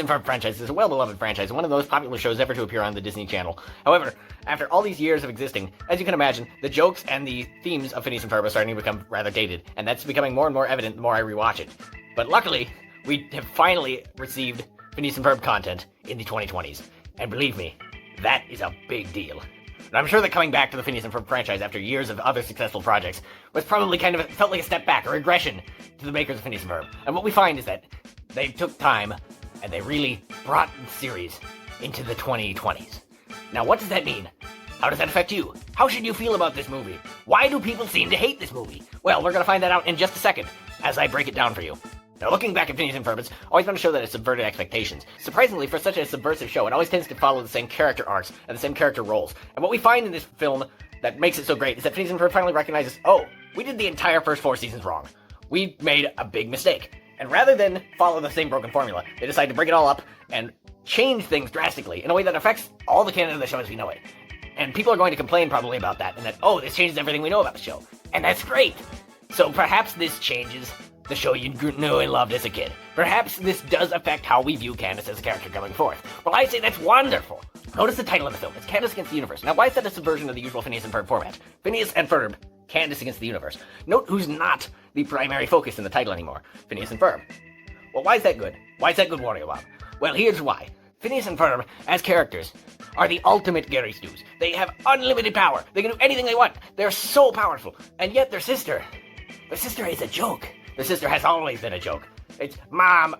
and Ferb franchise is a well-beloved franchise and one of the most popular shows ever to appear on the Disney Channel. However, after all these years of existing, as you can imagine, the jokes and the themes of Phineas and Ferb are starting to become rather dated, and that's becoming more and more evident the more I rewatch it. But luckily, we have finally received Phineas and Ferb content in the 2020s, and believe me, that is a big deal. And I'm sure that coming back to the Phineas and Ferb franchise after years of other successful projects was probably felt like a step back, a regression to the makers of Phineas and Ferb. And what we find is that they took time and they really brought the series into the 2020s. Now, what does that mean? How does that affect you? How should you feel about this movie? Why do people seem to hate this movie? Well, we're gonna find that out in just a second as I break it down for you. Now, looking back at Phineas and Ferb, it's always been a show that has subverted expectations. Surprisingly, for such a subversive show, it always tends to follow the same character arcs and the same character roles. And what we find in this film that makes it so great is that Phineas and Ferb finally recognizes, oh, we did the entire first 4 seasons wrong. We made a big mistake. And rather than follow the same broken formula, they decide to break it all up and change things drastically in a way that affects all the canon of the show as we know it. And people are going to complain probably about that, and that, oh, this changes everything we know about the show. And that's great. So perhaps this changes the show you knew and loved as a kid. Perhaps this does affect how we view Candace as a character going forth. Well, I say that's wonderful. Notice the title of the film. It's Candace Against the Universe. Now, why is that a subversion of the usual Phineas and Ferb format? Phineas and Ferb, Candace Against the Universe. Note who's not the primary focus in the title anymore. Phineas and Ferb. Well, why is that good? Why is that good, WarioBob? Well, here's why. Phineas and Ferb, as characters, are the ultimate Gary Stews. They have unlimited power. They can do anything they want. They're so powerful. And yet their sister is a joke. Their sister has always been a joke. It's, Mom,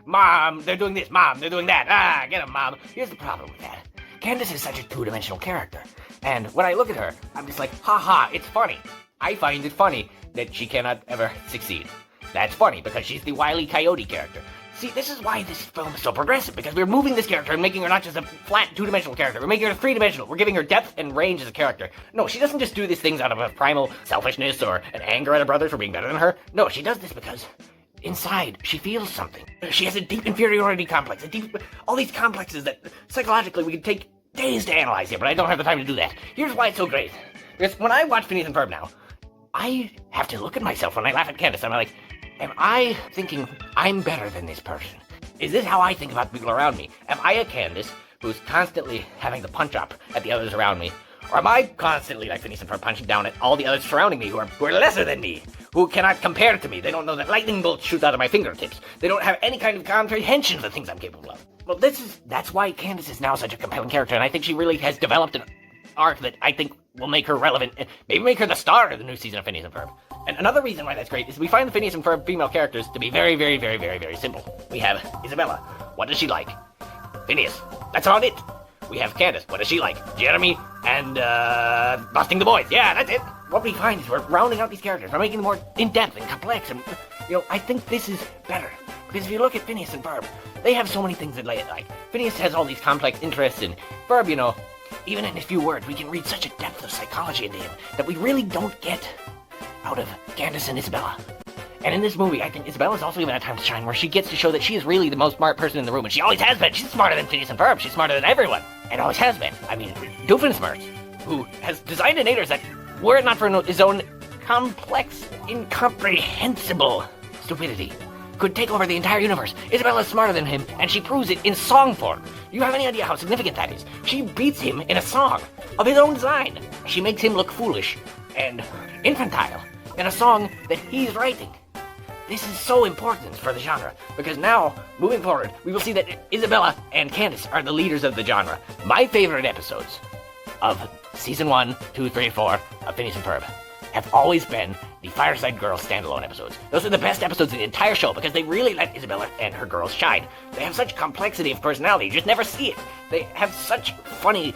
they're doing this, Mom, they're doing that. Get them, Mom. Here's the problem with that. Candace is such a two-dimensional character. And when I look at her, I'm just like, ha, it's funny. I find it funny that she cannot ever succeed. That's funny, because she's the Wile E. Coyote character. See, this is why this film is so progressive, because we're moving this character and making her not just a flat two-dimensional character, we're making her three-dimensional. We're giving her depth and range as a character. No, she doesn't just do these things out of a primal selfishness or an anger at her brothers for being better than her. No, she does this because inside she feels something. She has a deep inferiority complex, all these complexes that psychologically we could take days to analyze here, but I don't have the time to do that. Here's why it's so great. Because when I watch Phineas and Ferb now, I have to look at myself when I laugh at Candace. I'm like, am I thinking I'm better than this person? Is this how I think about people around me? Am I a Candace who's constantly having the punch up at the others around me? Or am I constantly, like Phineas and Ferb, punching down at all the others surrounding me who are lesser than me? Who cannot compare to me? They don't know that lightning bolts shoot out of my fingertips. They don't have any kind of comprehension of the things I'm capable of. Well, that's why Candace is now such a compelling character, and I think she really has developed an arc that I think will make her relevant, and maybe make her the star of the new season of Phineas and Ferb. And another reason why that's great is we find the Phineas and Ferb female characters to be very, very, very, very, very simple. We have Isabella. What does she like? Phineas. That's about it. We have Candace. What does she like? Jeremy and, busting the boys. Yeah, that's it. What we find is we're rounding out these characters. We're making them more in-depth and complex. And, I think this is better. Because if you look at Phineas and Ferb, they have so many things that like. Phineas has all these complex interests, and Ferb, even in a few words, we can read such a depth of psychology into him that we really don't get out of Candace and Isabella. And in this movie, I think Isabella's also given a time to shine where she gets to show that she is really the most smart person in the room, and she always has been. She's smarter than Phineas and Ferb. She's smarter than everyone, and always has been. I mean, Doofenshmirtz, who has designed innators that, were it not for his own complex, incomprehensible stupidity, could take over the entire universe. Isabella's smarter than him, and she proves it in song form. You have any idea how significant that is? She beats him in a song of his own design. She makes him look foolish and infantile in a song that he's writing. This is so important for the genre, because now, moving forward, we will see that Isabella and Candace are the leaders of the genre. My favorite episodes of Season 1, 2, 3, 4 of Phineas and Ferb have always been the Fireside Girls standalone episodes. Those are the best episodes of the entire show because they really let Isabella and her girls shine. They have such complexity of personality, you just never see it. They have such funny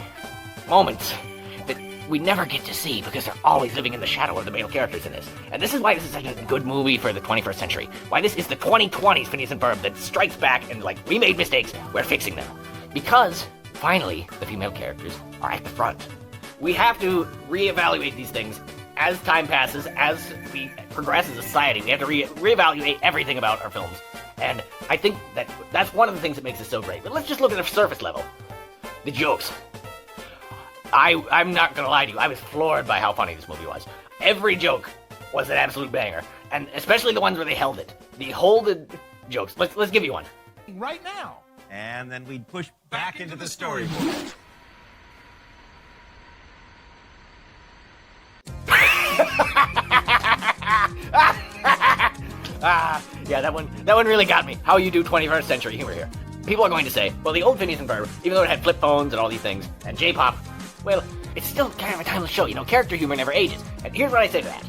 moments that we never get to see because they're always living in the shadow of the male characters in this. And this is why this is such a good movie for the 21st century. Why this is the 2020s Phineas and Ferb that strikes back and, we made mistakes, we're fixing them. Because, finally, the female characters are at the front. We have to reevaluate these things as time passes, as we progress as a society. We have to reevaluate everything about our films. And I think that's one of the things that makes this so great. But let's just look at the surface level. The jokes. I'm not gonna lie to you, I was floored by how funny this movie was. Every joke was an absolute banger. And especially the ones where they held it. The holded jokes. Let's give you one. Right now. and then we'd push back into the storyboard. Yeah, that one really got me. How you do 21st century humor here. People are going to say, well, the old Phineas and Ferb, even though it had flip phones and all these things, and J-pop, well, it's still kind of a timeless show. You know, character humor never ages. And here's what I say to that.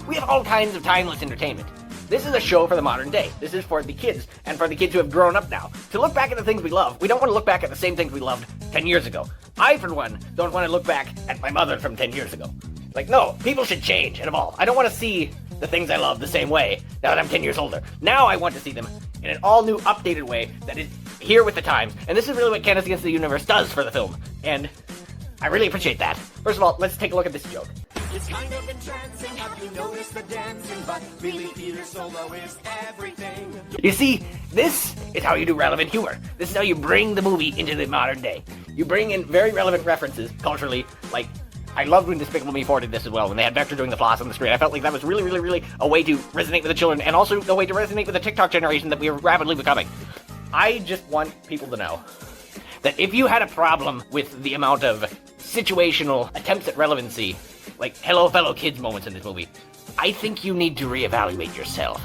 We have all kinds of timeless entertainment. This is a show for the modern day. This is for the kids, and for the kids who have grown up now. To look back at the things we love, we don't want to look back at the same things we loved 10 years ago. I, for one, don't want to look back at my mother from 10 years ago. Like, no, people should change and evolve. I don't want to see the things I love the same way now that I'm 10 years older. Now I want to see them in an all-new, updated way that is here with the times. And this is really what CANDACE Against the Universe does for the film. And I really appreciate that. First of all, let's take a look at this joke. It's kind of entrancing, have you noticed the dancing? But really, Peter Solo is everything. You see, this is how you do relevant humor. This is how you bring the movie into the modern day. You bring in very relevant references, culturally, like, I loved when Despicable Me 4 did this as well, when they had Vector doing the floss on the screen. I felt like that was really, really, really a way to resonate with the children, and also a way to resonate with the TikTok generation that we are rapidly becoming. I just want people to know that if you had a problem with the amount of situational attempts at relevancy, like hello fellow kids moments in this movie, I think you need to reevaluate yourself.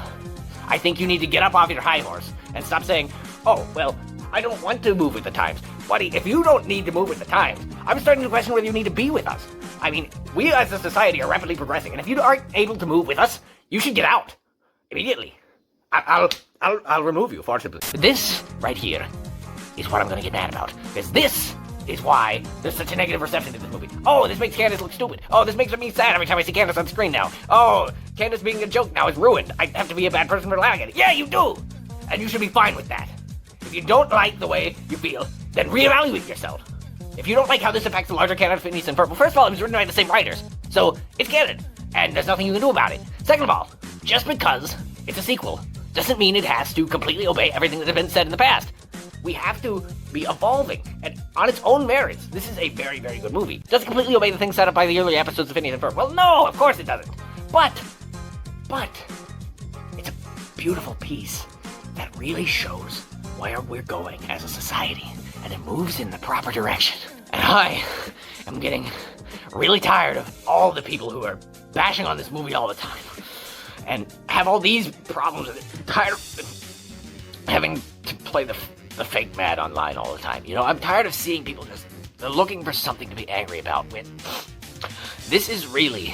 I think you need to get up off your high horse and stop saying, oh, well, I don't want to move with the times. Buddy, if you don't need to move with the times, I'm starting to question whether you need to be with us. I mean, we as a society are rapidly progressing, and if you aren't able to move with us, you should get out. Immediately. I'll remove you, forcibly. This, right here, is what I'm gonna get mad about. Because this is why there's such a negative reception to this movie. Oh, this makes Candace look stupid. Oh, this makes me sad every time I see Candace on screen now. Oh, Candace being a joke now is ruined. I have to be a bad person for laughing at it. Yeah, you do! And you should be fine with that. If you don't like the way you feel, then reevaluate yourself. If you don't like how this affects the larger canon of Phineas and Ferb, well, first of all, it was written by the same writers, so it's canon, and there's nothing you can do about it. Second of all, just because it's a sequel doesn't mean it has to completely obey everything that has been said in the past. We have to be evolving, and on its own merits, this is a very, very good movie. Does it completely obey the things set up by the earlier episodes of Phineas and Ferb? Well, no, of course it doesn't. But, it's a beautiful piece that really shows where we're going as a society, and it moves in the proper direction. And I am getting really tired of all the people who are bashing on this movie all the time, and have all these problems with it. I'm tired of having to play the fake mad online all the time. You know, I'm tired of seeing people just looking for something to be angry about when this is really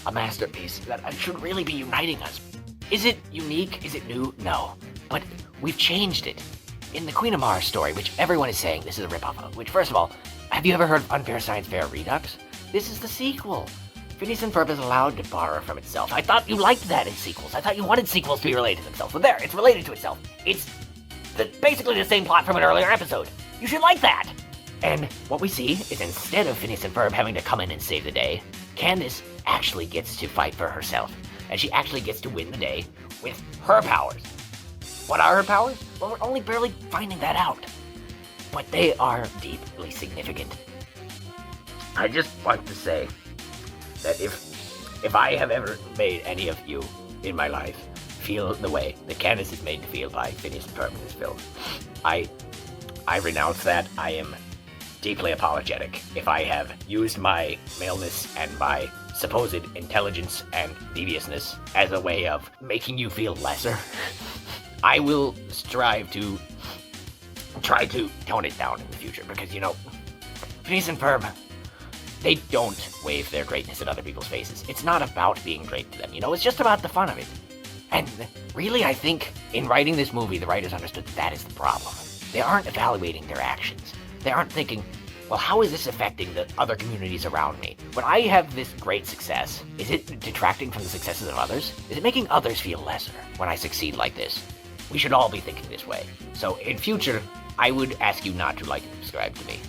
a masterpiece that should really be uniting us. Is it unique? Is it new? No. But we've changed it. In the Queen of Mars story, which everyone is saying this is a ripoff of, which, first of all, have you ever heard of Unfair Science Fair Redux? This is the sequel. Phineas and Ferb is allowed to borrow from itself. I thought you liked that in sequels. I thought you wanted sequels to be related to themselves. But there, it's related to itself. It's basically the same plot from an earlier episode. You should like that. And what we see is instead of Phineas and Ferb having to come in and save the day, Candace actually gets to fight for herself. And she actually gets to win the day with her powers. What are her powers? Well, we're only barely finding that out. But they are deeply significant. I just want to say that if I have ever made any of you in my life feel the way that Candace is made to feel by Phineas and Ferb in this film, I renounce that. I am deeply apologetic if I have used my maleness and my supposed intelligence and deviousness as a way of making you feel lesser. I will strive to try to tone it down in the future, because, you know, Phineas and Ferb, they don't wave their greatness in other people's faces. It's not about being great to them, you know, it's just about the fun of it. And really, I think, in writing this movie, the writers understood that is the problem. They aren't evaluating their actions. They aren't thinking, well, how is this affecting the other communities around me? When I have this great success, is it detracting from the successes of others? Is it making others feel lesser when I succeed like this? We should all be thinking this way. So in future, I would ask you not to like and subscribe to me,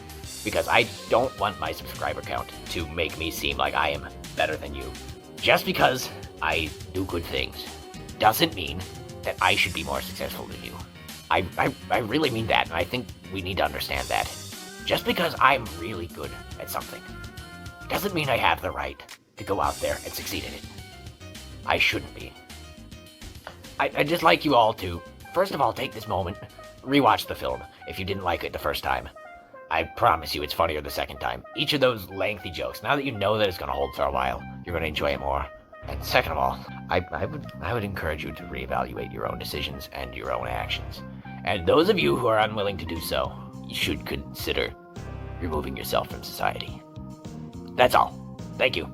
because I don't want my subscriber count to make me seem like I am better than you. Just because I do good things doesn't mean that I should be more successful than you. I really mean that, and I think we need to understand that. Just because I'm really good at something doesn't mean I have the right to go out there and succeed in it. I shouldn't be. I'd just like you all to, first of all, take this moment rewatch the film if you didn't like it the first time. I promise you it's funnier the second time. Each of those lengthy jokes, now that you know that it's going to hold for a while, you're going to enjoy it more. And second of all, I would encourage you to reevaluate your own decisions and your own actions. And those of you who are unwilling to do so, you should consider removing yourself from society. That's all. Thank you.